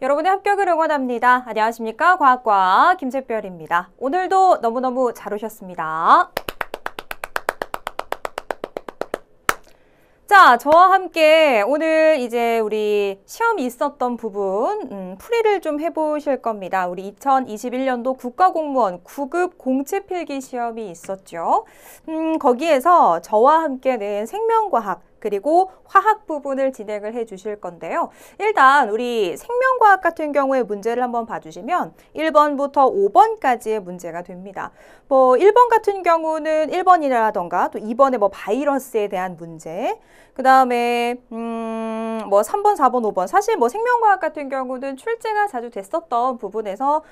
여러분의 합격을 응원합니다. 안녕하십니까? 과학과 김샛별입니다. 오늘도 너무너무 잘 오셨습니다. 자, 저와 함께 오늘 이제 우리 시험이 있었던 부분 풀이를 좀 해보실 겁니다. 우리 2021년도 국가공무원 9급 공채필기 시험이 있었죠. 거기에서 저와 함께 낸 생명과학 그리고 화학 부분을 진행을 해 주실 건데요. 일단 우리 생명과학 같은 경우에 문제를 한번 봐주시면 1번부터 5번까지의 문제가 됩니다. 뭐 1번 같은 경우는 1번이라던가 또 2번에 뭐 바이러스에 대한 문제, 그 다음에 뭐 3번, 4번, 5번 사실 뭐 생명과학 같은 경우는 출제가 자주 됐었던 부분에서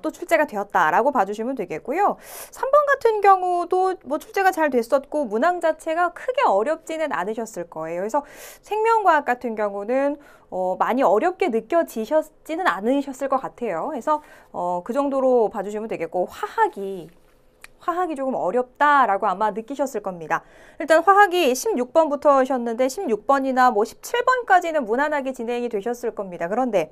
또 출제가 되었다라고 봐주시면 되겠고요. 3번 같은 경우도 뭐 출제가 잘 됐었고 문항 자체가 크게 어렵지는 않으셨을 거예요. 그래서 생명과학 같은 경우는 많이 어렵게 느껴지셨지는 않으셨을 것 같아요. 그래서 그 정도로 봐주시면 되겠고 화학이 조금 어렵다라고 아마 느끼셨을 겁니다. 일단 화학이 16번부터셨는데 16번이나 뭐 17번까지는 무난하게 진행이 되셨을 겁니다. 그런데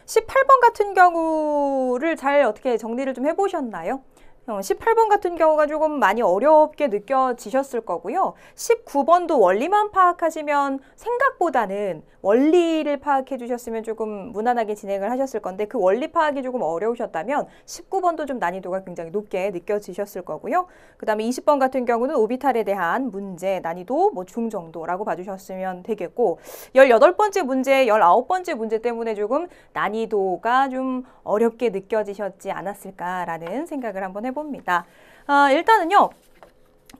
18번 같은 경우를 잘 어떻게 정리를 좀 해보셨나요? 18번 같은 경우가 조금 많이 어렵게 느껴지셨을 거고요. 19번도 원리만 파악하시면 생각보다는 원리를 파악해 주셨으면 조금 무난하게 진행을 하셨을 건데 그 원리 파악이 조금 어려우셨다면 19번도 좀 난이도가 굉장히 높게 느껴지셨을 거고요. 그 다음에 20번 같은 경우는 오비탈에 대한 문제 난이도 뭐 중정도라고 봐주셨으면 되겠고 18번째 문제, 19번째 문제 때문에 조금 난이도가 좀 어렵게 느껴지셨지 않았을까라는 생각을 한번 해봅니다. 일단은요.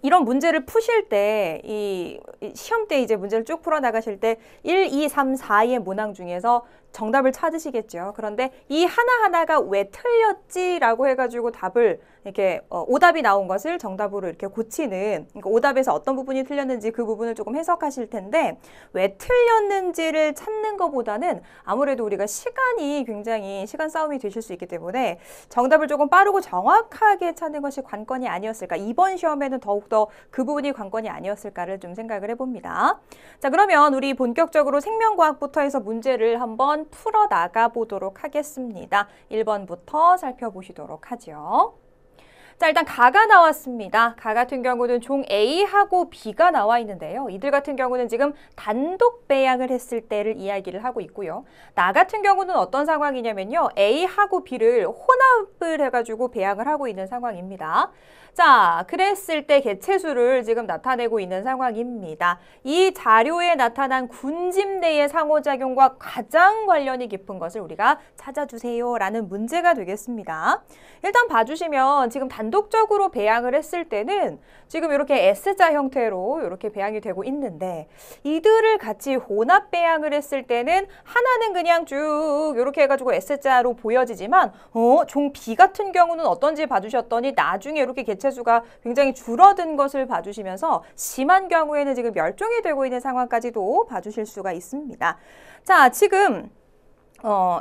이런 문제를 푸실 때, 시험 때 이제 문제를 쭉 풀어 나가실 때 1, 2, 3, 4의 문항 중에서 정답을 찾으시겠죠. 그런데 이 하나하나가 왜 틀렸지라고 해가지고 답을 이렇게 오답이 나온 것을 정답으로 이렇게 고치는, 그러니까 오답에서 어떤 부분이 틀렸는지 그 부분을 조금 해석하실 텐데 왜 틀렸는지를 찾는 것보다는 아무래도 우리가 시간이 굉장히 시간 싸움이 되실 수 있기 때문에 정답을 조금 빠르고 정확하게 찾는 것이 관건이 아니었을까. 이번 시험에는 더욱더 그 부분이 관건이 아니었을까를 좀 생각을 해봅니다. 자, 그러면 우리 본격적으로 생명과학부터 해서 문제를 한번 풀어 나가 보도록 하겠습니다. 1번부터 살펴보시도록 하죠. 자, 일단 가가 나왔습니다. 가 같은 경우는 종 A하고 B가 나와 있는데요. 이들 같은 경우는 지금 단독 배양을 했을 때를 이야기를 하고 있고요. 나 같은 경우는 어떤 상황이냐면요. A하고 B를 혼합을 해가지고 배양을 하고 있는 상황입니다. 자, 그랬을 때 개체수를 지금 나타내고 있는 상황입니다. 이 자료에 나타난 군침내의 상호작용과 가장 관련이 깊은 것을 우리가 찾아주세요 라는 문제가 되겠습니다. 일단 봐주시면 지금 단독적으로 배양을 했을 때는 지금 이렇게 S자 형태로 이렇게 배양이 되고 있는데 이들을 같이 혼합 배양을 했을 때는 하나는 그냥 쭉 이렇게 해가지고 S자로 보여지지만 종 B 같은 경우는 어떤지 봐주셨더니 나중에 이렇게 개체수가 굉장히 줄어든 것을 봐주시면서 심한 경우에는 지금 멸종이 되고 있는 상황까지도 봐주실 수가 있습니다. 자, 지금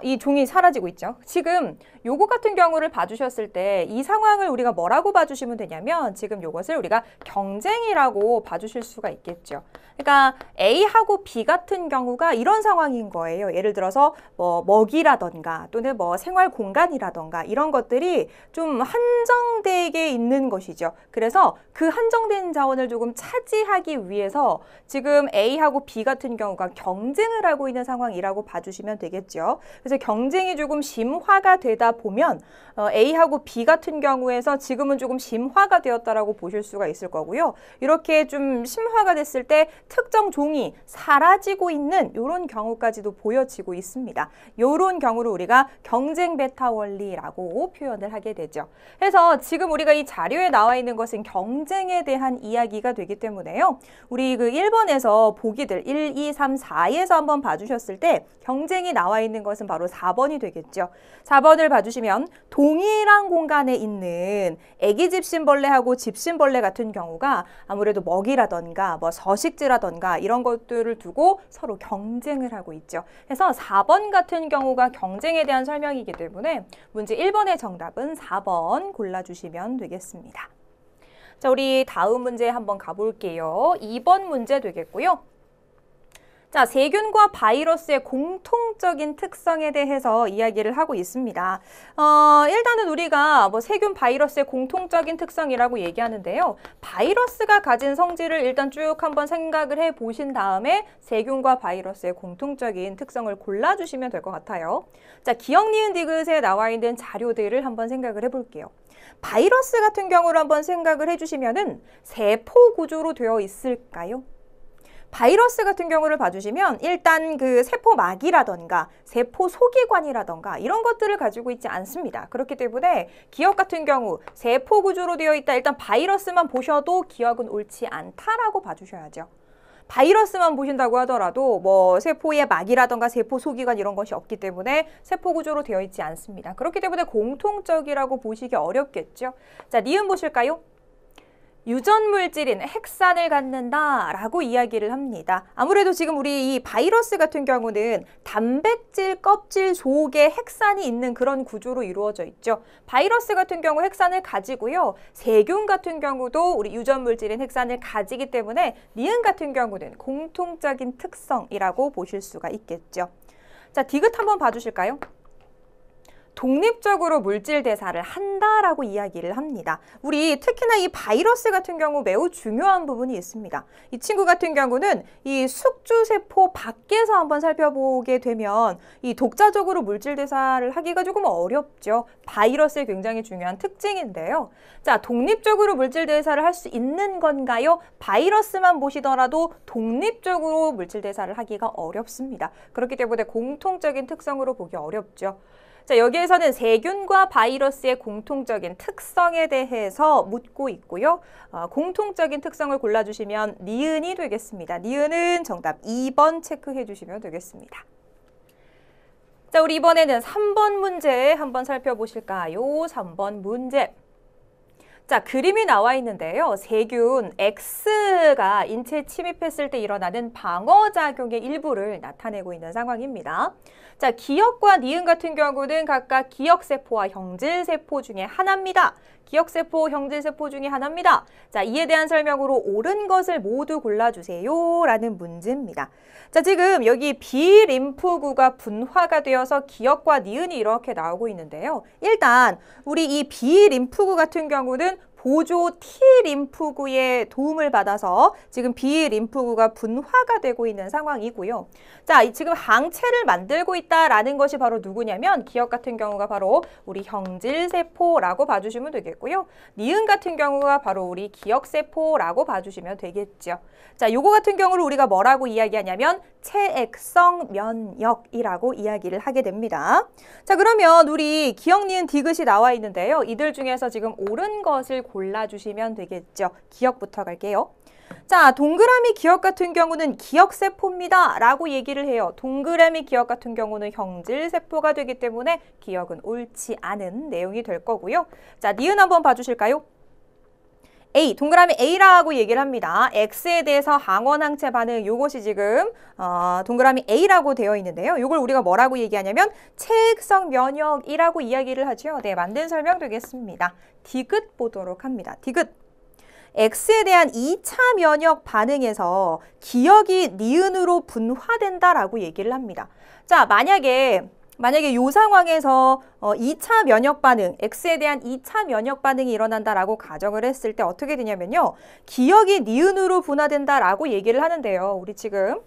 이 종이 사라지고 있죠. 지금 요거 같은 경우를 봐주셨을 때 이 상황을 우리가 뭐라고 봐주시면 되냐면 지금 요것을 우리가 경쟁이라고 봐주실 수가 있겠죠. 그러니까 A하고 B 같은 경우가 이런 상황인 거예요. 예를 들어서 뭐 먹이라던가 또는 뭐 생활 공간이라던가 이런 것들이 좀 한정되게 있는 것이죠. 그래서 그 한정된 자원을 조금 차지하기 위해서 지금 A하고 B 같은 경우가 경쟁을 하고 있는 상황이라고 봐주시면 되겠죠. 그래서 경쟁이 조금 심화가 되다 보면 A하고 B 같은 경우에서 지금은 조금 심화가 되었다라고 보실 수가 있을 거고요. 이렇게 좀 심화가 됐을 때 특정 종이 사라지고 있는 이런 경우까지도 보여지고 있습니다. 이런 경우를 우리가 경쟁 베타 원리라고 표현을 하게 되죠. 그래서 지금 우리가 이 자료에 나와 있는 것은 경쟁에 대한 이야기가 되기 때문에요. 우리 그 1번에서 보기들 1, 2, 3, 4에서 한번 봐주셨을 때 경쟁이 나와 있는 것은 바로 4번이 되겠죠. 4번을 봐주시면 동일한 공간에 있는 애기 집신벌레하고 집신벌레 같은 경우가 아무래도 먹이라던가 뭐 서식지라던가 이런 것들을 두고 서로 경쟁을 하고 있죠. 그래서 4번 같은 경우가 경쟁에 대한 설명이기 때문에 문제 1번의 정답은 4번 골라주시면 되겠습니다. 자, 우리 다음 문제 한번 가볼게요. 2번 문제 되겠고요. 자, 세균과 바이러스의 공통적인 특성에 대해서 이야기를 하고 있습니다. 일단은 우리가 뭐 세균 바이러스의 공통적인 특성이라고 얘기하는데요. 바이러스가 가진 성질을 일단 쭉 한번 생각을 해 보신 다음에 세균과 바이러스의 공통적인 특성을 골라주시면 될 것 같아요. 자, 기억, 니은, 디귿에 나와 있는 자료들을 한번 생각을 해볼게요. 바이러스 같은 경우를 한번 생각을 해주시면은 세포 구조로 되어 있을까요? 바이러스 같은 경우를 봐주시면 일단 그 세포막이라던가 세포 소기관이라던가 이런 것들을 가지고 있지 않습니다. 그렇기 때문에 기억 같은 경우 세포 구조로 되어 있다. 일단 바이러스만 보셔도 기억은 옳지 않다라고 봐주셔야죠. 바이러스만 보신다고 하더라도 뭐 세포의 막이라던가 세포 소기관 이런 것이 없기 때문에 세포 구조로 되어 있지 않습니다. 그렇기 때문에 공통적이라고 보시기 어렵겠죠. 자, 니은 보실까요? 유전물질인 핵산을 갖는다라고 이야기를 합니다. 아무래도 지금 우리 이 바이러스 같은 경우는 단백질 껍질 속에 핵산이 있는 그런 구조로 이루어져 있죠. 바이러스 같은 경우 핵산을 가지고요. 세균 같은 경우도 우리 유전물질인 핵산을 가지기 때문에 니은 같은 경우는 공통적인 특성이라고 보실 수가 있겠죠. 자, 디귿 한번 봐주실까요? 독립적으로 물질 대사를 한다라고 이야기를 합니다. 우리 특히나 이 바이러스 같은 경우 매우 중요한 부분이 있습니다. 이 친구 같은 경우는 이 숙주세포 밖에서 한번 살펴보게 되면 이 독자적으로 물질 대사를 하기가 조금 어렵죠. 바이러스의 굉장히 중요한 특징인데요. 자, 독립적으로 물질 대사를 할 수 있는 건가요? 바이러스만 보시더라도 독립적으로 물질 대사를 하기가 어렵습니다. 그렇기 때문에 공통적인 특성으로 보기 어렵죠. 자, 여기에서는 세균과 바이러스의 공통적인 특성에 대해서 묻고 있고요. 공통적인 특성을 골라주시면 니은이 되겠습니다. 니은은 정답 2번 체크해 주시면 되겠습니다. 자, 우리 이번에는 3번 문제 한번 살펴보실까요? 3번 문제. 자, 그림이 나와 있는데요. 세균 X가 인체에 침입했을 때 일어나는 방어작용의 일부를 나타내고 있는 상황입니다. 자, 기억과 니은 같은 경우는 각각 기억세포와 형질세포 중에 하나입니다. 기억세포, 형질세포 중에 하나입니다. 자, 이에 대한 설명으로 옳은 것을 모두 골라주세요 라는 문제입니다. 자, 지금 여기 비림프구가 분화가 되어서 기억과 니은이 이렇게 나오고 있는데요. 일단 우리 이 비림프구 같은 경우는 보조 T림프구의 도움을 받아서 지금 B림프구가 분화가 되고 있는 상황이고요. 자, 지금 항체를 만들고 있다라는 것이 바로 누구냐면 기억 같은 경우가 바로 우리 형질세포라고 봐주시면 되겠고요. 니은 같은 경우가 바로 우리 기억세포라고 봐주시면 되겠죠. 자, 요거 같은 경우를 우리가 뭐라고 이야기하냐면 체액성 면역이라고 이야기를 하게 됩니다. 자, 그러면 우리 기억, 니은, 디귿이 나와 있는데요. 이들 중에서 지금 옳은 것을 골라주시면 되겠죠. 기억부터 갈게요. 자, 동그라미 기억 같은 경우는 기억세포입니다 라고 얘기를 해요. 동그라미 기억 같은 경우는 형질세포가 되기 때문에 기억은 옳지 않은 내용이 될 거고요. 자, 니은 한번 봐주실까요? A, 동그라미 A라고 얘기를 합니다. X에 대해서 항원항체 반응, 요것이 지금 동그라미 A라고 되어 있는데요. 요걸 우리가 뭐라고 얘기하냐면 체액성 면역이라고 이야기를 하죠. 네, 만든 설명 되겠습니다. 디귿 보도록 합니다. 디귿. X에 대한 2차 면역 반응에서 기억이 니은으로 분화된다라고 얘기를 합니다. 자, 만약에 이 상황에서 2차 면역 반응, X에 대한 2차 면역 반응이 일어난다라고 가정을 했을 때 어떻게 되냐면요. 기억이 니은으로 분화된다라고 얘기를 하는데요. 우리 지금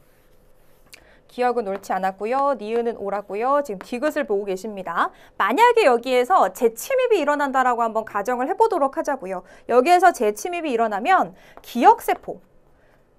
기억은 옳지 않았고요. 니은은 옳았고요. 지금 디귿을 보고 계십니다. 만약에 여기에서 재침입이 일어난다라고 한번 가정을 해보도록 하자고요. 여기에서 재침입이 일어나면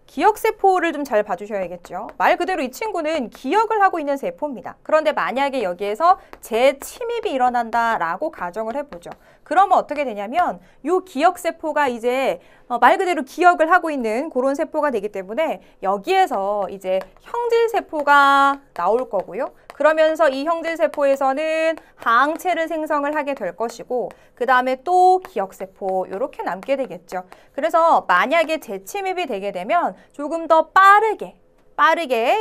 기억세포를 좀 잘 봐주셔야겠죠. 말 그대로 이 친구는 기억을 하고 있는 세포입니다. 그런데 만약에 여기에서 재침입이 일어난다라고 가정을 해보죠. 그러면 어떻게 되냐면 이 기억세포가 이제 말 그대로 기억을 하고 있는 그런 세포가 되기 때문에 여기에서 이제 형질세포가 나올 거고요. 그러면서 이 형질세포에서는 항체를 생성을 하게 될 것이고 그 다음에 또 기억세포 이렇게 남게 되겠죠. 그래서 만약에 재침입이 되게 되면 조금 더 빠르게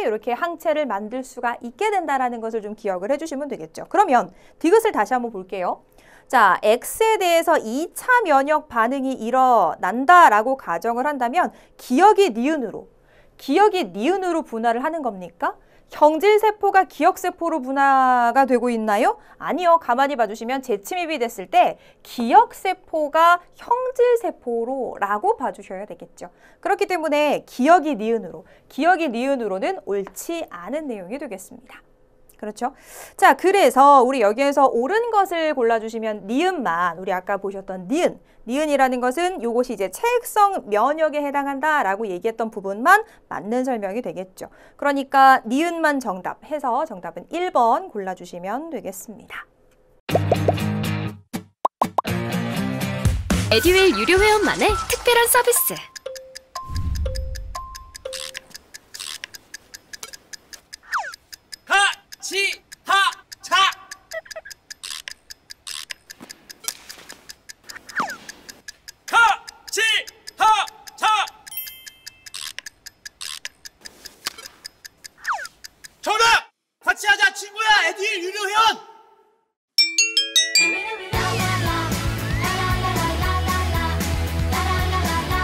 이렇게 항체를 만들 수가 있게 된다는 것을 좀 기억을 해주시면 되겠죠. 그러면 디귿을 다시 한번 볼게요. 자, X에 대해서 2차 면역 반응이 일어난다라고 가정을 한다면 기억이 니은으로 기억이 니은으로 분화를 하는 겁니까? 경질세포가 기억세포로 분화가 되고 있나요? 아니요. 가만히 봐주시면 재침입이 됐을 때 기억세포가 형질세포로 라고 봐주셔야 되겠죠. 그렇기 때문에 기억이 니은으로는 옳지 않은 내용이 되겠습니다. 그렇죠? 자, 그래서 우리 여기에서 옳은 것을 골라주시면 니은만, 우리 아까 보셨던 니은이라는 것은 요것이 이제 체액성 면역에 해당한다라고 얘기했던 부분만 맞는 설명이 되겠죠. 그러니까 니은만 정답 해서 정답은 1번 골라주시면 되겠습니다. 에듀윌 유료 회원만의 특별한 서비스. 하치하차 하치하차 정답! 같이 하자 친구야 에듀윌 유료 회원!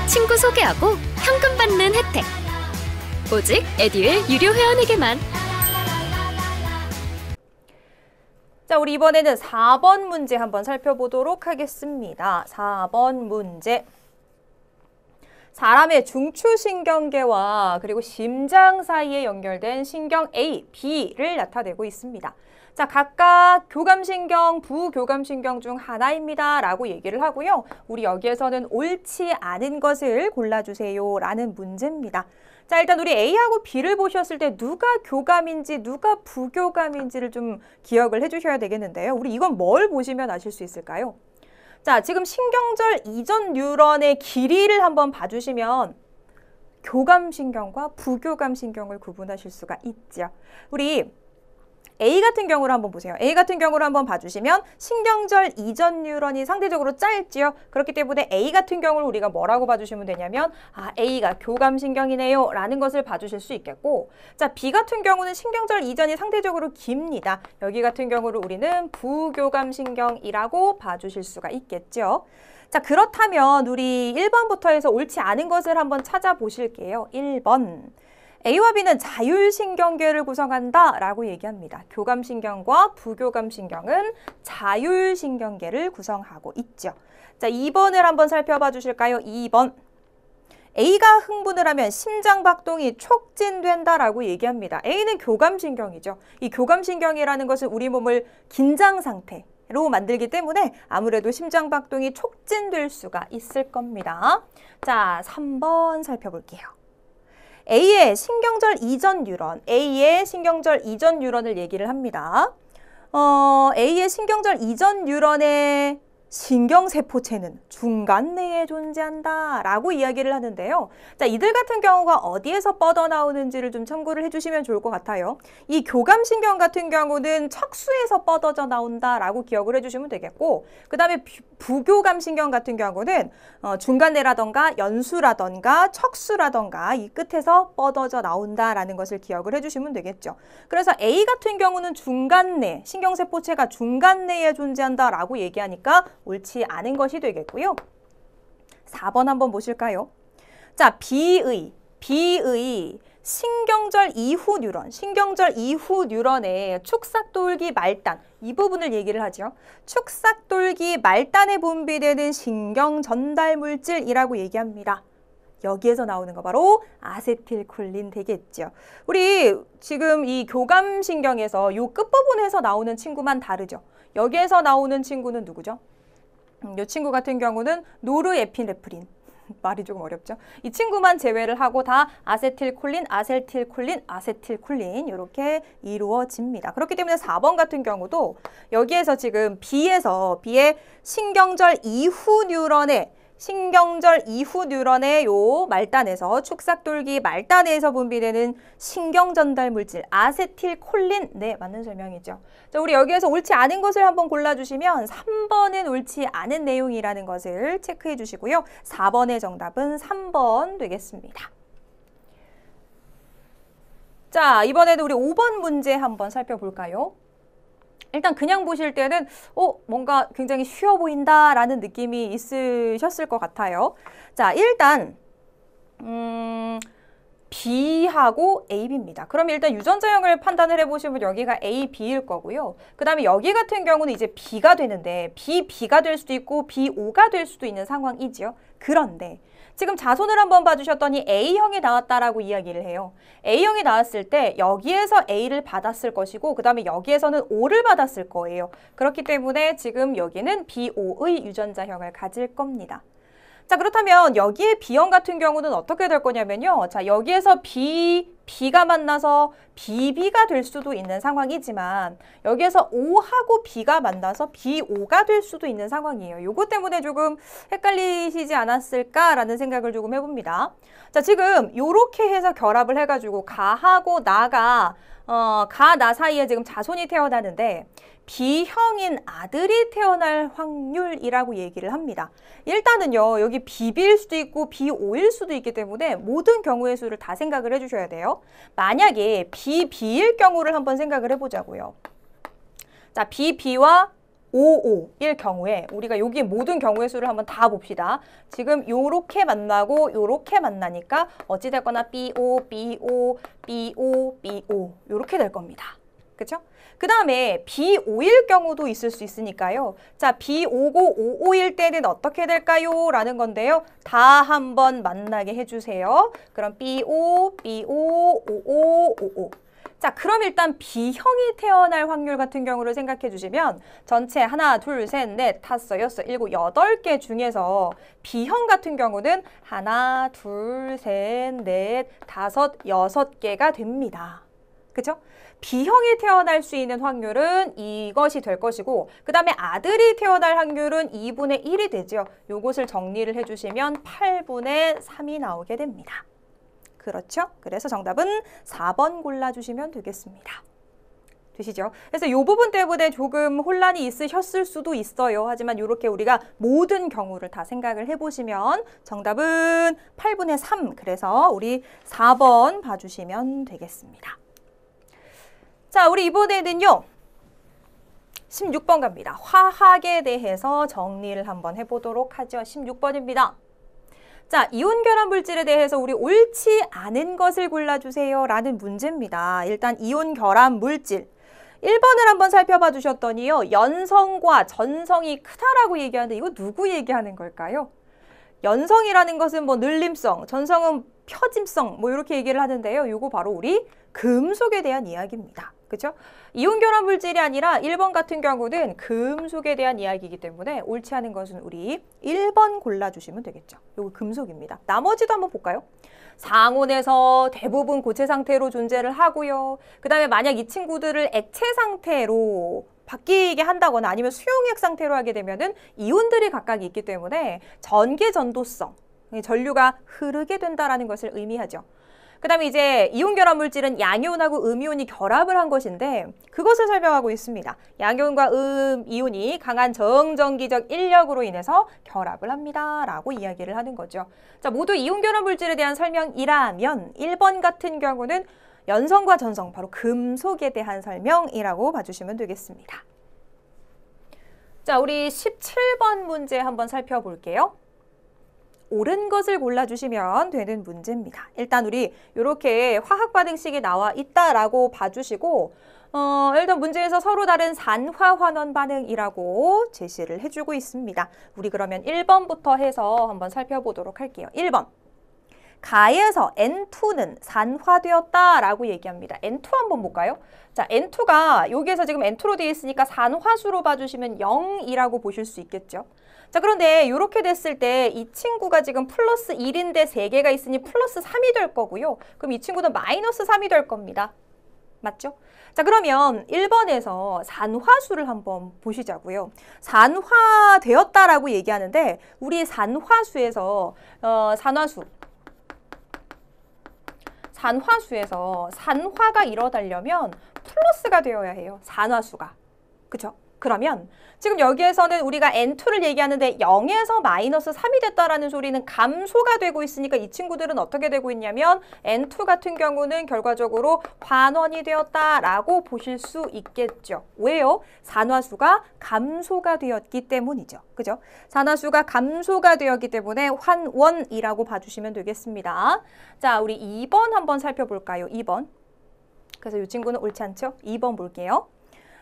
친구 소개하고 현금 받는 혜택. 오직 에듀윌 유료 회원에게만. 자, 우리 이번에는 4번 문제 한번 살펴보도록 하겠습니다. 4번 문제. 사람의 중추신경계와 그리고 심장 사이에 연결된 신경 A, B를 나타내고 있습니다. 자, 각각 교감신경, 부교감신경 중 하나입니다. 라고 얘기를 하고요. 우리 여기에서는 옳지 않은 것을 골라주세요. 라는 문제입니다. 자, 일단 우리 A하고 B를 보셨을 때 누가 교감인지 누가 부교감인지를 좀 기억을 해주셔야 되겠는데요. 우리 이건 뭘 보시면 아실 수 있을까요? 자, 지금 신경절 이전 뉴런의 길이를 한번 봐주시면 교감신경과 부교감신경을 구분하실 수가 있죠. 우리 A 같은 경우를 한번 보세요. A 같은 경우를 한번 봐주시면 신경절 이전 뉴런이 상대적으로 짧지요. 그렇기 때문에 A 같은 경우를 우리가 뭐라고 봐주시면 되냐면 A가 교감신경이네요 라는 것을 봐주실 수 있겠고, 자, B 같은 경우는 신경절 이전이 상대적으로 깁니다. 여기 같은 경우를 우리는 부교감신경이라고 봐주실 수가 있겠죠. 자, 그렇다면 우리 1번부터 해서 옳지 않은 것을 한번 찾아보실게요. 1번. A와 B는 자율신경계를 구성한다 라고 얘기합니다. 교감신경과 부교감신경은 자율신경계를 구성하고 있죠. 자, 2번을 한번 살펴봐 주실까요? 2번. A가 흥분을 하면 심장박동이 촉진된다 라고 얘기합니다. A는 교감신경이죠. 이 교감신경이라는 것은 우리 몸을 긴장상태로 만들기 때문에 아무래도 심장박동이 촉진될 수가 있을 겁니다. 자, 3번 살펴볼게요. A의 신경절 이전 뉴런을 얘기를 합니다. A의 신경절 이전 뉴런의 신경세포체는 중간 내에 존재한다 라고 이야기를 하는데요. 자, 이들 같은 경우가 어디에서 뻗어나오는지를 좀 참고를 해주시면 좋을 것 같아요. 이 교감신경 같은 경우는 척수에서 뻗어져 나온다 라고 기억을 해주시면 되겠고, 그 다음에 부교감신경 같은 경우는 중간내라던가 연수라던가 척수라던가 이 끝에서 뻗어져 나온다라는 것을 기억을 해주시면 되겠죠. 그래서 A 같은 경우는 중간내, 신경세포체가 중간내에 존재한다라고 얘기하니까 옳지 않은 것이 되겠고요. 4번 한번 보실까요? 자, B의 신경절 이후 뉴런의 축삭돌기 말단, 이 부분을 얘기를 하죠. 축삭돌기 말단에 분비되는 신경 전달 물질이라고 얘기합니다. 여기에서 나오는 거 바로 아세틸콜린 되겠죠. 우리 지금 이 교감신경에서 요 끝부분에서 나오는 친구만 다르죠. 여기에서 나오는 친구는 누구죠? 이 친구 같은 경우는 노르에피네프린. 말이 조금 어렵죠? 이 친구만 제외를 하고 다 아세틸콜린 이렇게 이루어집니다. 그렇기 때문에 4번 같은 경우도 여기에서 지금 B의 신경절 이후 뉴런의 요 말단에서 축삭돌기 말단에서 분비되는 신경전달 물질 아세틸콜린, 네, 맞는 설명이죠. 자, 우리 여기에서 옳지 않은 것을 한번 골라주시면 3번은 옳지 않은 내용이라는 것을 체크해 주시고요. 4번의 정답은 3번 되겠습니다. 자, 이번에도 우리 5번 문제 한번 살펴볼까요? 일단 그냥 보실 때는 뭔가 굉장히 쉬워 보인다라는 느낌이 있으셨을 것 같아요. 자, 일단 B하고 A, B입니다. 그럼 일단 유전자형을 판단을 해보시면 여기가 A, B일 거고요. 그 다음에 여기 같은 경우는 이제 B가 되는데 B가 될 수도 있고 BO가 될 수도 있는 상황이지요. 그런데 지금 자손을 한번 봐주셨더니 A형이 나왔다라고 이야기를 해요. A형이 나왔을 때 여기에서 A를 받았을 것이고 그 다음에 여기에서는 O를 받았을 거예요. 그렇기 때문에 지금 여기는 BO의 유전자형을 가질 겁니다. 자, 그렇다면 여기에 B형 같은 경우는 어떻게 될 거냐면요. 자, 여기에서 B가 만나서 BB가 될 수도 있는 상황이지만 여기에서 O하고 B가 만나서 BO가 될 수도 있는 상황이에요. 요거 때문에 조금 헷갈리시지 않았을까라는 생각을 조금 해봅니다. 자, 지금 요렇게 해서 결합을 해가지고 가하고 나가 가, 나 사이에 지금 자손이 태어나는데 B형인 아들이 태어날 확률이라고 얘기를 합니다. 일단은요, 여기 BB일 수도 있고 BO일 수도 있기 때문에 모든 경우의 수를 다 생각을 해주셔야 돼요. 만약에 BB일 경우를 한번 생각을 해보자고요. 자, BB와 OO일 경우에 우리가 여기 모든 경우의 수를 한번 다 봅시다. 지금 요렇게 만나고 요렇게 만나니까 어찌됐거나 BO, BO, BO, BO 요렇게 될 겁니다. 그쵸? 그 다음에 B5일 경우도 있을 수 있으니까요. 자, B5고 55일 때는 어떻게 될까요? 라는 건데요. 다 한번 만나게 해주세요. 그럼 B5, B5, 55, 55. 자, 그럼 일단 B형이 태어날 확률 같은 경우를 생각해 주시면 전체 하나, 둘, 셋, 넷, 다섯, 여섯, 일곱, 여덟 개 중에서 B형 같은 경우는 하나, 둘, 셋, 넷, 다섯, 여섯 개가 됩니다. 그죠? B형이 태어날 수 있는 확률은 이것이 될 것이고 그 다음에 아들이 태어날 확률은 2분의 1이 되죠. 요것을 정리를 해주시면 8분의 3이 나오게 됩니다. 그렇죠? 그래서 정답은 4번 골라주시면 되겠습니다. 되시죠? 그래서 이 부분 때문에 조금 혼란이 있으셨을 수도 있어요. 하지만 이렇게 우리가 모든 경우를 다 생각을 해보시면 정답은 8분의 3. 그래서 우리 4번 봐주시면 되겠습니다. 자, 우리 이번에는요. 16번 갑니다. 화학에 대해서 정리를 한번 해보도록 하죠. 16번입니다. 자, 이온 결합 물질에 대해서 우리 옳지 않은 것을 골라주세요 라는 문제입니다. 일단 이온 결합 물질 1번을 한번 살펴봐 주셨더니요. 연성과 전성이 크다라고 얘기하는데 이거 누구 얘기하는 걸까요? 연성이라는 것은 뭐 늘림성, 전성은 펴짐성 뭐 이렇게 얘기를 하는데요. 이거 바로 우리 금속에 대한 이야기입니다. 그렇죠? 이온 결합 물질이 아니라 1번 같은 경우는 금속에 대한 이야기이기 때문에 옳지 않은 것은 우리 1번 골라주시면 되겠죠. 이거 금속입니다. 나머지도 한번 볼까요? 상온에서 대부분 고체 상태로 존재를 하고요. 그 다음에 만약 이 친구들을 액체 상태로 바뀌게 한다거나 아니면 수용액 상태로 하게 되면은 이온들이 각각 있기 때문에 전개 전도성, 전류가 흐르게 된다라는 것을 의미하죠. 그 다음에 이제 이온 결합 물질은 양이온하고 음이온이 결합을 한 것인데 그것을 설명하고 있습니다. 양이온과 음이온이 강한 정전기적 인력으로 인해서 결합을 합니다. 라고 이야기를 하는 거죠. 자, 모두 이온 결합 물질에 대한 설명이라면 1번 같은 경우는 연성과 전성, 바로 금속에 대한 설명이라고 봐주시면 되겠습니다. 자, 우리 17번 문제 한번 살펴볼게요. 옳은 것을 골라주시면 되는 문제입니다. 일단 우리 이렇게 화학 반응식이 나와 있다라고 봐주시고 일단 문제에서 서로 다른 산화환원 반응이라고 제시를 해주고 있습니다. 우리 그러면 1번부터 해서 한번 살펴보도록 할게요. 1번. 가에서 N2는 산화되었다라고 얘기합니다. N2 한번 볼까요? 자, N2가 여기에서 지금 N2로 되어 있으니까 산화수로 봐주시면 0이라고 보실 수 있겠죠. 자, 그런데 이렇게 됐을 때 이 친구가 지금 플러스 1인데 3개가 있으니 플러스 3이 될 거고요. 그럼 이 친구는 마이너스 3이 될 겁니다. 맞죠? 자, 그러면 1번에서 산화수를 한번 보시자고요. 산화되었다라고 얘기하는데 우리 산화수에서 산화수에서 산화가 일어나려면 플러스가 되어야 해요. 산화수가. 그쵸? 그러면 지금 여기에서는 우리가 N2를 얘기하는데 0에서 마이너스 3이 됐다라는 소리는 감소가 되고 있으니까 이 친구들은 어떻게 되고 있냐면 N2 같은 경우는 결과적으로 환원이 되었다라고 보실 수 있겠죠. 왜요? 산화수가 감소가 되었기 때문이죠. 그죠? 산화수가 감소가 되었기 때문에 환원이라고 봐주시면 되겠습니다. 자, 우리 2번 한번 살펴볼까요? 2번. 그래서 이 친구는 옳지 않죠? 2번 볼게요.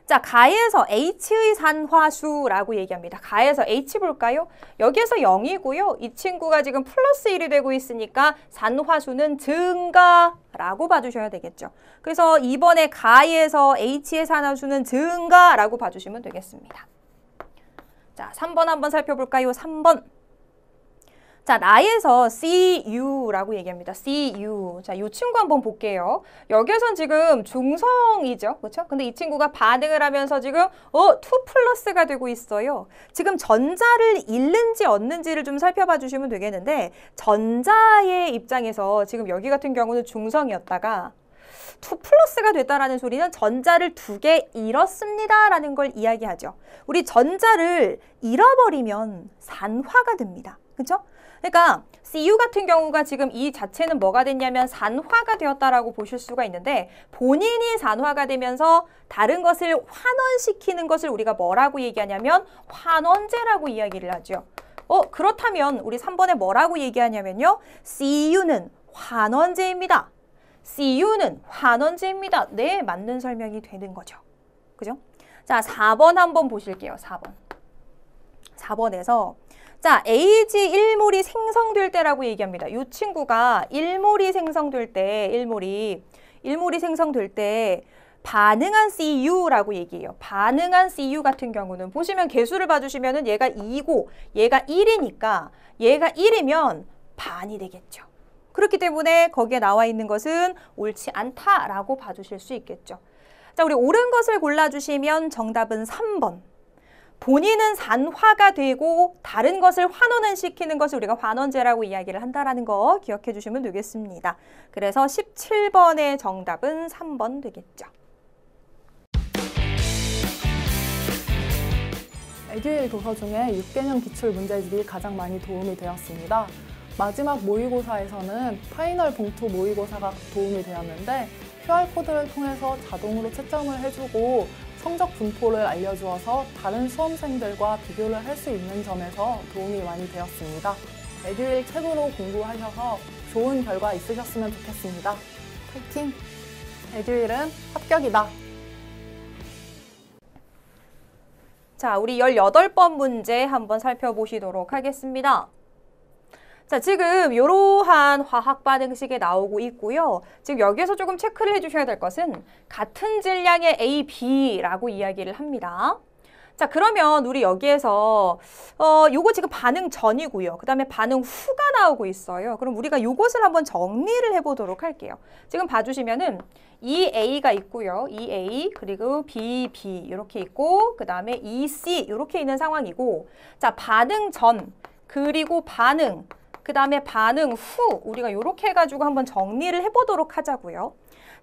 자, 가에서 H의 산화수라고 얘기합니다. 가에서 H 볼까요? 여기에서 0이고요. 이 친구가 지금 플러스 1이 되고 있으니까 산화수는 증가라고 봐주셔야 되겠죠. 그래서 2번에 가에서 H의 산화수는 증가라고 봐주시면 되겠습니다. 자, 3번 한번 살펴볼까요? 3번. 자, 나에서 CU라고 얘기합니다. CU. 자, 이 친구 한번 볼게요. 여기에선 지금 중성이죠. 그렇죠? 근데 이 친구가 반응을 하면서 지금 2 플러스가 되고 있어요. 지금 전자를 잃는지 얻는지를 좀 살펴봐 주시면 되겠는데 전자의 입장에서 지금 여기 같은 경우는 중성이었다가 2 플러스가 됐다라는 소리는 전자를 2개 잃었습니다라는 걸 이야기하죠. 우리 전자를 잃어버리면 산화가 됩니다. 그렇죠? 그러니까 CU 같은 경우가 지금 이 자체는 뭐가 됐냐면 산화가 되었다라고 보실 수가 있는데 본인이 산화가 되면서 다른 것을 환원시키는 것을 우리가 뭐라고 얘기하냐면 환원제라고 이야기를 하죠. 그렇다면 우리 3번에 뭐라고 얘기하냐면요. CU는 환원제입니다. CU는 환원제입니다. 네, 맞는 설명이 되는 거죠. 그죠? 자, 4번 한번 보실게요. 4번. 4번에서 자, Ag 1몰이 생성될 때라고 얘기합니다. 이 친구가 1몰이 생성될 때, 1몰이 생성될 때 반응한 CU라고 얘기해요. 반응한 CU 같은 경우는 보시면 개수를 봐주시면은 얘가 2고 얘가 1이니까 얘가 1이면 반이 되겠죠. 그렇기 때문에 거기에 나와 있는 것은 옳지 않다라고 봐주실 수 있겠죠. 자, 우리 옳은 것을 골라주시면 정답은 3번. 본인은 산화가 되고 다른 것을 환원을 시키는 것을 우리가 환원제라고 이야기를 한다는 거 기억해 주시면 되겠습니다. 그래서 17번의 정답은 3번 되겠죠. 에듀윌 도서 중에 6개년 기출 문제집이 가장 많이 도움이 되었습니다. 마지막 모의고사에서는 파이널 봉투 모의고사가 도움이 되었는데 QR코드를 통해서 자동으로 채점을 해주고 성적 분포를 알려주어서 다른 수험생들과 비교를 할 수 있는 점에서 도움이 많이 되었습니다. 에듀윌 책으로 공부하셔서 좋은 결과 있으셨으면 좋겠습니다. 파이팅! 에듀윌은 합격이다! 자, 우리 18번 문제 한번 살펴보시도록 하겠습니다. 자, 지금 이러한 화학 반응식이 나오고 있고요. 지금 여기에서 조금 체크를 해주셔야 될 것은 같은 질량의 A, B라고 이야기를 합니다. 자, 그러면 우리 여기에서 요거 지금 반응 전이고요. 그 다음에 반응 후가 나오고 있어요. 그럼 우리가 요것을 한번 정리를 해보도록 할게요. 지금 봐주시면은 EA가 있고요. EA 그리고 BB 이렇게 있고 그 다음에 EC 이렇게 있는 상황이고 자, 반응 전 그리고 반응 그 다음에 반응 후 우리가 이렇게 해가지고 한번 정리를 해보도록 하자고요.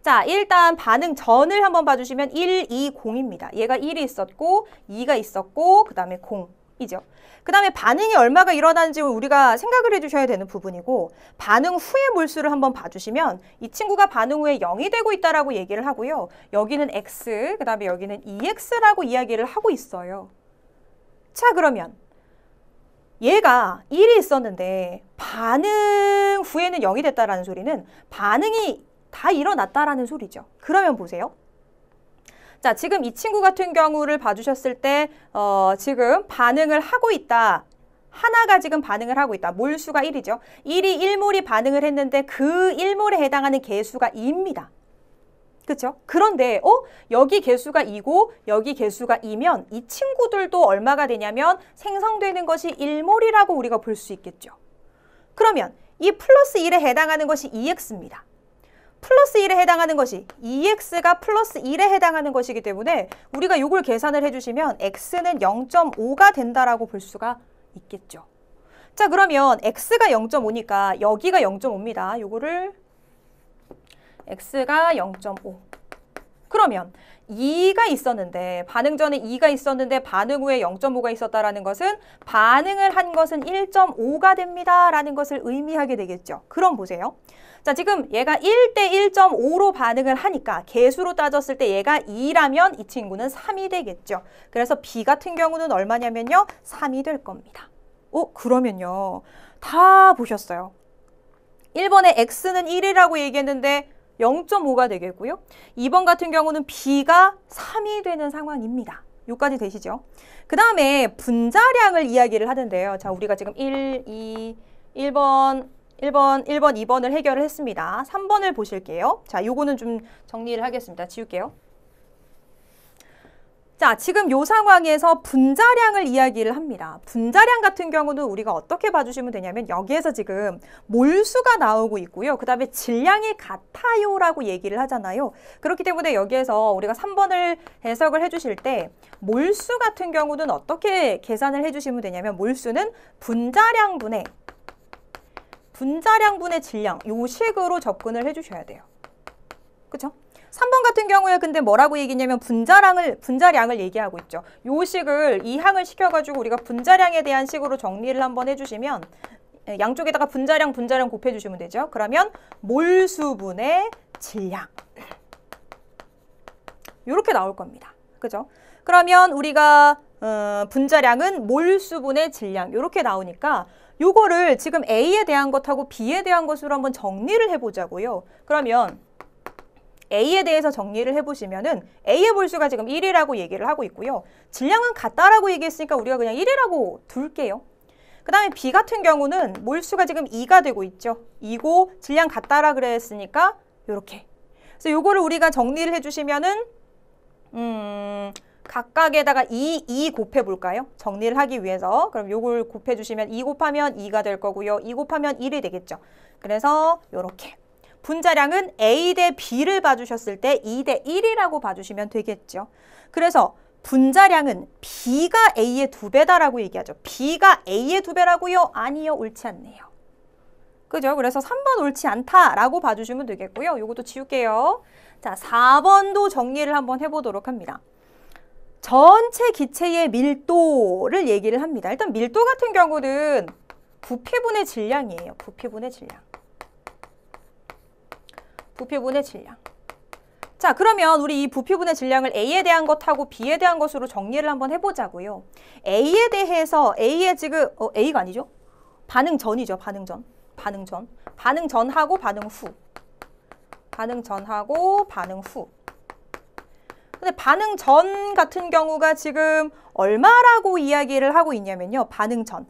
자, 일단 반응 전을 한번 봐주시면 1, 2, 0입니다. 얘가 1이 있었고 2가 있었고 그 다음에 0이죠. 그 다음에 반응이 얼마가 일어나는지 우리가 생각을 해주셔야 되는 부분이고 반응 후의 몰수를 한번 봐주시면 이 친구가 반응 후에 0이 되고 있다라고 얘기를 하고요. 여기는 X, 그 다음에 여기는 EX라고 이야기를 하고 있어요. 자, 그러면 얘가 1이 있었는데 반응 후에는 0이 됐다라는 소리는 반응이 다 일어났다라는 소리죠. 그러면 보세요. 자, 지금 이 친구 같은 경우를 봐주셨을 때 지금 반응을 하고 있다. 하나가 지금 반응을 하고 있다. 몰수가 1이죠. 1이 1몰이 반응을 했는데 그 1몰에 해당하는 개수가 2입니다. 그렇죠? 그런데 여기 개수가 2고 여기 개수가 2면 이 친구들도 얼마가 되냐면 생성되는 것이 1몰이라고 우리가 볼 수 있겠죠. 그러면 이 플러스 1에 해당하는 것이 2x입니다. 플러스 1에 해당하는 것이 2x가 플러스 1에 해당하는 것이기 때문에 우리가 이걸 계산을 해주시면 x는 0.5가 된다라고 볼 수가 있겠죠. 자, 그러면 x가 0.5니까 여기가 0.5입니다. 요거를 x가 0.5. 그러면 2가 있었는데 반응 전에 2가 있었는데 반응 후에 0.5가 있었다라는 것은 반응을 한 것은 1.5가 됩니다라는 것을 의미하게 되겠죠. 그럼 보세요. 자, 지금 얘가 1대 1.5로 반응을 하니까 개수로 따졌을 때 얘가 2라면 이 친구는 3이 되겠죠. 그래서 B 같은 경우는 얼마냐면요. 3이 될 겁니다. 그러면요. 다 보셨어요. 1번에 X는 1이라고 얘기했는데 0.5가 되겠고요. 2번 같은 경우는 B가 3이 되는 상황입니다. 여기까지 되시죠? 그 다음에 분자량을 이야기를 하는데요. 자, 우리가 지금 1번, 2번을 해결을 했습니다. 3번을 보실게요. 자, 요거는 좀 정리를 하겠습니다. 지울게요. 자, 지금 요 상황에서 분자량을 이야기를 합니다. 분자량 같은 경우는 우리가 어떻게 봐주시면 되냐면 여기에서 지금 몰수가 나오고 있고요. 그 다음에 질량이 같아요라고 얘기를 하잖아요. 그렇기 때문에 여기에서 우리가 3번을 해석을 해주실 때 몰수 같은 경우는 어떻게 계산을 해주시면 되냐면 몰수는 분자량분의 질량 요 식으로 접근을 해주셔야 돼요. 그쵸? 3번 같은 경우에 근데 뭐라고 얘기했냐면 분자량을 얘기하고 있죠. 요 식을 이항을 시켜가지고 우리가 분자량에 대한 식으로 정리를 한번 해주시면 양쪽에다가 분자량 곱해주시면 되죠. 그러면 몰수분의 질량 요렇게 나올 겁니다. 그죠? 그러면 우리가 분자량은 몰수분의 질량 요렇게 나오니까 요거를 지금 A에 대한 것하고 B에 대한 것으로 한번 정리를 해보자고요. 그러면 A에 대해서 정리를 해보시면은 A의 몰수가 지금 1이라고 얘기를 하고 있고요. 질량은 같다라고 얘기했으니까 우리가 그냥 1이라고 둘게요. 그 다음에 B 같은 경우는 몰수가 지금 2가 되고 있죠. 2고 질량 같다라 그랬으니까 요렇게. 그래서 요거를 우리가 정리를 해주시면은 각각에다가 2 곱해볼까요? 정리를 하기 위해서. 그럼 요걸 곱해주시면 2 곱하면 2가 될 거고요. 2 곱하면 1이 되겠죠. 그래서 요렇게. 분자량은 A 대 B를 봐주셨을 때 2 대 1이라고 봐주시면 되겠죠. 그래서 분자량은 B가 A의 2배다라고 얘기하죠. B가 A의 2배라고요? 아니요, 옳지 않네요. 그죠? 그래서 3번 옳지 않다라고 봐주시면 되겠고요. 요것도 지울게요. 자, 4번도 정리를 한번 해보도록 합니다. 전체 기체의 밀도를 얘기를 합니다. 일단 밀도 같은 경우는 부피분의 질량이에요. 부피분의 질량. 자, 그러면 우리 이 부피분의 질량을 A에 대한 것하고 B에 대한 것으로 정리를 한번 해보자고요. A에 대해서 A의 지금 A가 아니죠? 반응전이죠. 반응전하고 반응 후. 근데 반응전 같은 경우가 지금 얼마라고 이야기를 하고 있냐면요. 반응전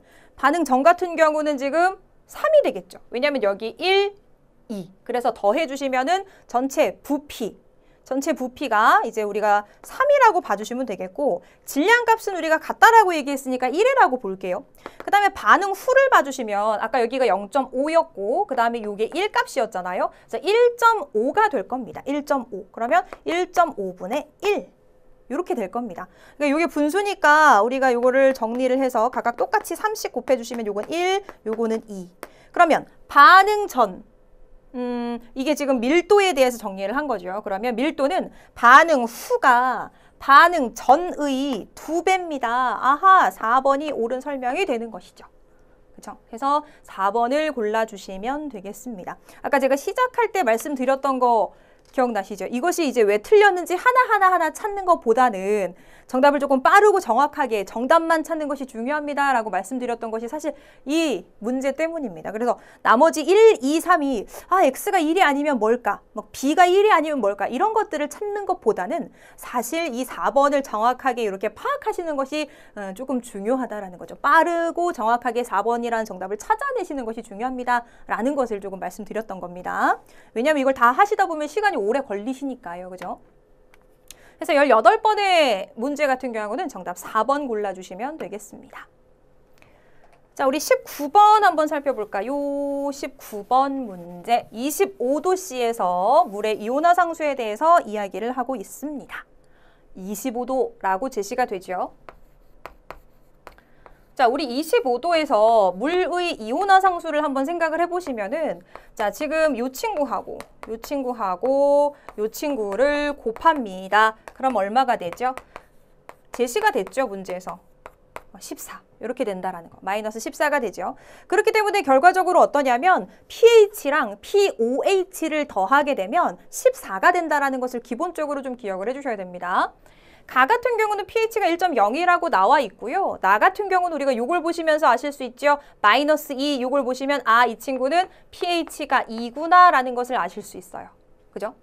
같은 경우는 지금 3이 되겠죠. 왜냐하면 여기 1, 2. 그래서 더해주시면은 전체 부피가 이제 우리가 3이라고 봐주시면 되겠고, 질량값은 우리가 같다라고 얘기했으니까 1이라고 볼게요. 그 다음에 반응 후를 봐주시면 아까 여기가 0.5였고 그 다음에 이게 1값이었잖아요. 그래서 1.5가 될 겁니다. 1.5. 그러면 1.5분의 1. 이렇게 될 겁니다. 그러니까 이게 분수니까 우리가 이거를 정리를 해서 각각 똑같이 3씩 곱해주시면 요건 1, 요거는 2. 그러면 반응 전. 이게 지금 밀도에 대해서 정리를 한 거죠. 그러면 밀도는 반응 후가 반응 전의 2배입니다. 아하, 4번이 옳은 설명이 되는 것이죠. 그렇죠? 그래서 4번을 골라주시면 되겠습니다. 아까 제가 시작할 때 말씀드렸던 거 기억나시죠? 이것이 이제 왜 틀렸는지 하나 찾는 것보다는 정답을 조금 빠르고 정확하게 정답만 찾는 것이 중요합니다 라고 말씀드렸던 것이 사실 이 문제 때문입니다. 그래서 나머지 1, 2, 3이 X가 1이 아니면 뭘까? 뭐 B가 1이 아니면 뭘까? 이런 것들을 찾는 것보다는 사실 이 4번을 정확하게 이렇게 파악하시는 것이 조금 중요하다라는 거죠. 빠르고 정확하게 4번이라는 정답을 찾아내시는 것이 중요합니다 라는 것을 조금 말씀드렸던 겁니다. 왜냐하면 이걸 다 하시다 보면 시간이 오래 걸리시니까요. 그죠? 그래서 18번의 문제 같은 경우는 정답 4번 골라주시면 되겠습니다. 자, 우리 19번 한번 살펴볼까요? 19번 문제 25도씨에서 물의 이온화 상수에 대해서 이야기를 하고 있습니다. 25도라고 제시가 되죠. 자, 우리 25도에서 물의 이온화 상수를 한번 생각을 해보시면은, 자, 지금 요 친구하고 요 친구를 곱합니다. 그럼 얼마가 되죠? 제시가 됐죠, 문제에서. 14. 이렇게 된다라는 거. 마이너스 14가 되죠. 그렇기 때문에 결과적으로 어떠냐면 pH랑 pOH를 더하게 되면 14가 된다라는 것을 기본적으로 좀 기억을 해주셔야 됩니다. 가 같은 경우는 pH가 1.0이라고 나와 있고요. 나 같은 경우는 우리가 요걸 보시면서 아실 수 있죠. 마이너스 2 요걸 보시면 아, 이 친구는 pH가 2구나 라는 것을 아실 수 있어요. 그죠?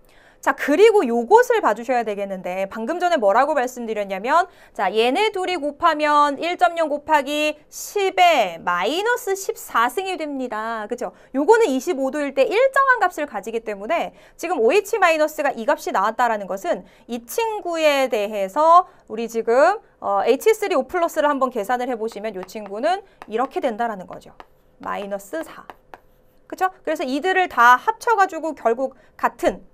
자, 그리고 요것을 봐주셔야 되겠는데 방금 전에 뭐라고 말씀드렸냐면 자, 얘네 둘이 곱하면 1.0 곱하기 10에 마이너스 14승이 됩니다. 그죠? 요거는 25도일 때 일정한 값을 가지기 때문에 지금 OH-가 이 값이 나왔다라는 것은 이 친구에 대해서 우리 지금 H3O 플러스를 한번 계산을 해보시면 이 친구는 이렇게 된다라는 거죠. 마이너스 4. 그렇죠? 그래서 이들을 다 합쳐가지고 결국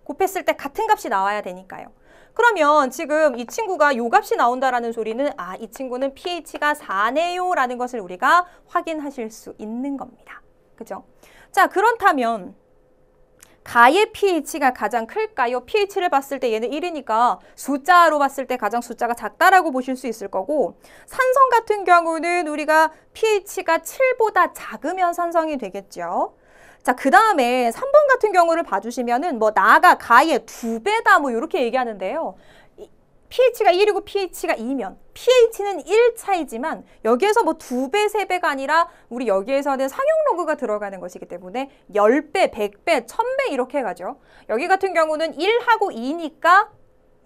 곱했을 때 같은 값이 나와야 되니까요. 그러면 지금 이 친구가 요 값이 나온다라는 소리는 아, 이 친구는 pH가 4네요 라는 것을 우리가 확인하실 수 있는 겁니다. 그죠? 자, 그렇다면 가의 pH가 가장 클까요? pH를 봤을 때 얘는 1이니까 숫자로 봤을 때 가장 숫자가 작다라고 보실 수 있을 거고 산성 같은 경우는 우리가 pH가 7보다 작으면 산성이 되겠죠. 자, 그 다음에 3번 같은 경우를 봐주시면은 뭐 나가 가의 2배다 뭐 이렇게 얘기하는데요. pH가 1이고 pH가 2면 pH는 1 차이지만 여기에서 뭐 2배, 3배가 아니라 우리 여기에서는 상용 로그가 들어가는 것이기 때문에 10배, 100배, 1000배 이렇게 가죠. 여기 같은 경우는 1하고 2니까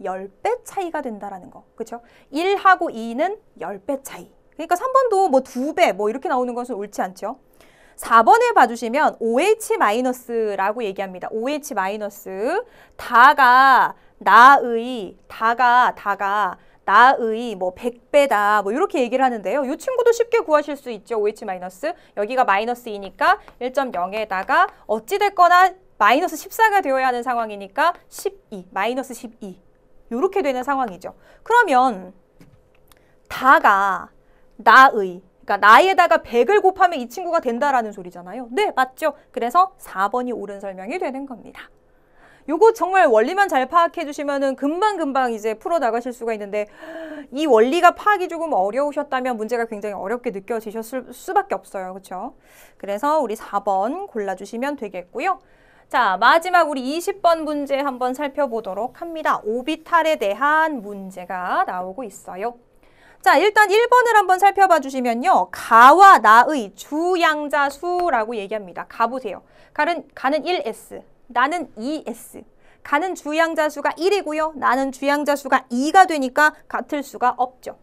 10배 차이가 된다라는 거. 그렇죠? 1하고 2는 10배 차이. 그러니까 3번도 뭐 2배 뭐 이렇게 나오는 것은 옳지 않죠. 4번에 봐주시면 OH-라고 얘기합니다. OH- 다가 나의 뭐 100배다 뭐 이렇게 얘기를 하는데요. 이 친구도 쉽게 구하실 수 있죠. OH- 여기가 마이너스 2니까 1.0에다가 어찌됐거나 마이너스 14가 되어야 하는 상황이니까 12, 마이너스 12 이렇게 되는 상황이죠. 그러면 다가 나의 그러니까 나에다가 100을 곱하면 이 친구가 된다라는 소리잖아요. 네, 맞죠? 그래서 4번이 옳은 설명이 되는 겁니다. 요거 정말 원리만 잘 파악해 주시면은 금방금방 이제 풀어 나가실 수가 있는데 이 원리가 파악이 조금 어려우셨다면 문제가 굉장히 어렵게 느껴지셨을 수밖에 없어요. 그렇죠? 그래서 우리 4번 골라주시면 되겠고요. 자, 마지막 우리 20번 문제 한번 살펴보도록 합니다. 오비탈에 대한 문제가 나오고 있어요. 자, 일단 1번을 한번 살펴봐 주시면요. 가와 나의 주양자수라고 얘기합니다. 가 보세요. 가는 1S, 나는 2S. 가는 주양자수가 1이고요. 나는 주양자수가 2가 되니까 같을 수가 없죠.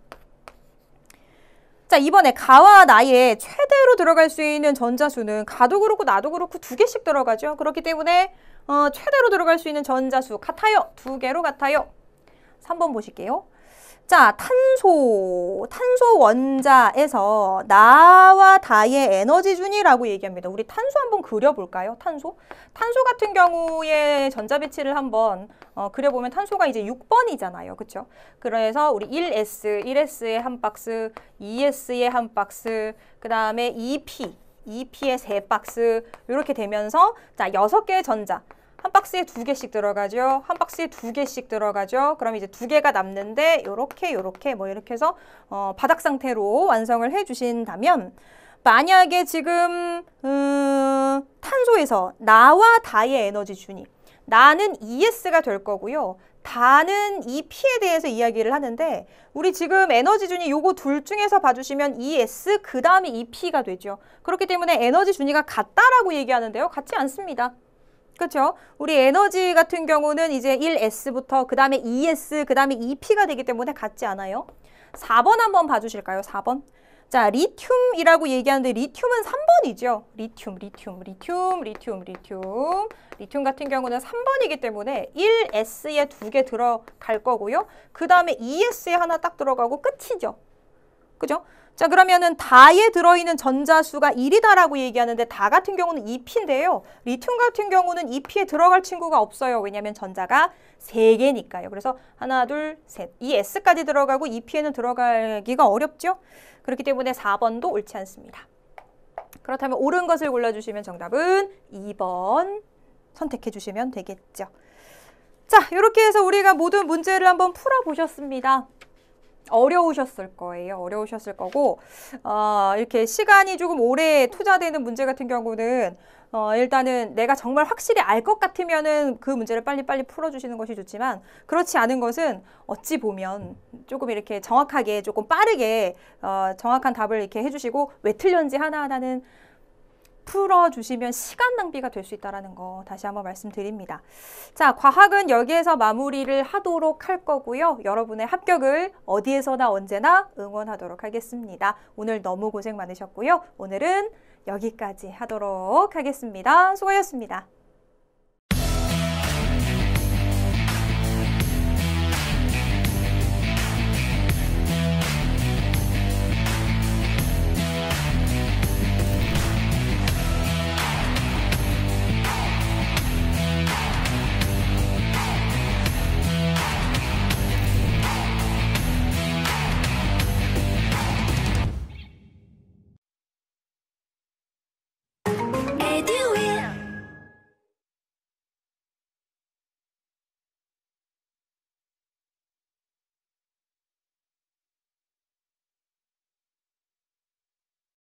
자, 이번에 가와 나의 최대로 들어갈 수 있는 전자수는 가도 그렇고 나도 그렇고 2개씩 들어가죠. 그렇기 때문에 최대로 들어갈 수 있는 전자수 같아요. 2개로 같아요. 3번 보실게요. 자, 탄소 원자에서 나와 다의 에너지준이라고 얘기합니다. 우리 탄소 한번 그려볼까요? 탄소 같은 경우에 전자 배치를 한번 그려보면 탄소가 이제 6번이잖아요. 그렇죠? 그래서 우리 1S에 한 박스, 2S에 한 박스, 그 다음에 2P에 3박스 이렇게 되면서 자, 6개의 전자. 한 박스에 2개씩 들어가죠. 한 박스에 2개씩 들어가죠. 그럼 이제 2개가 남는데 요렇게 뭐 이렇게 해서 바닥 상태로 완성을 해 주신다면 만약에 지금 탄소에서 나와 다의 에너지 준이 나는 ES가 될 거고요. 다는 EP에 대해서 이야기를 하는데 우리 지금 에너지 준이 요거 둘 중에서 봐주시면 ES 그 다음에 EP가 되죠. 그렇기 때문에 에너지 준이가 같다라고 얘기하는데요. 같지 않습니다. 그렇죠? 우리 에너지 같은 경우는 이제 1S부터 그 다음에 2S, 그 다음에 2P가 되기 때문에 같지 않아요. 4번 한번 봐주실까요? 4번. 자, 리튬이라고 얘기하는데 리튬은 3번이죠. 리튬 같은 경우는 3번이기 때문에 1S에 2개 들어갈 거고요. 그 다음에 2S에 하나 딱 들어가고 끝이죠. 그죠? 자, 그러면은 다에 들어있는 전자수가 1이다라고 얘기하는데 다 같은 경우는 2P인데요. 리튬 같은 경우는 2P에 들어갈 친구가 없어요. 왜냐하면 전자가 3개니까요. 그래서 하나, 둘, 셋. 이 S까지 들어가고 2P에는 들어가기가 어렵죠? 그렇기 때문에 4번도 옳지 않습니다. 그렇다면 옳은 것을 골라주시면 정답은 2번 선택해 주시면 되겠죠. 자, 이렇게 해서 우리가 모든 문제를 한번 풀어보셨습니다. 어려우셨을 거예요. 어려우셨을 거고 이렇게 시간이 조금 오래 투자되는 문제 같은 경우는 일단은 내가 정말 확실히 알 것 같으면은 그 문제를 빨리빨리 풀어주시는 것이 좋지만 그렇지 않은 것은 어찌 보면 조금 이렇게 정확하게 조금 빠르게 정확한 답을 이렇게 해주시고 왜 틀렸는지 하나하나는 풀어주시면 시간 낭비가 될 수 있다는 거 다시 한번 말씀드립니다. 자, 과학은 여기에서 마무리를 하도록 할 거고요. 여러분의 합격을 어디에서나 언제나 응원하도록 하겠습니다. 오늘 너무 고생 많으셨고요. 오늘은 여기까지 하도록 하겠습니다. 수고하셨습니다.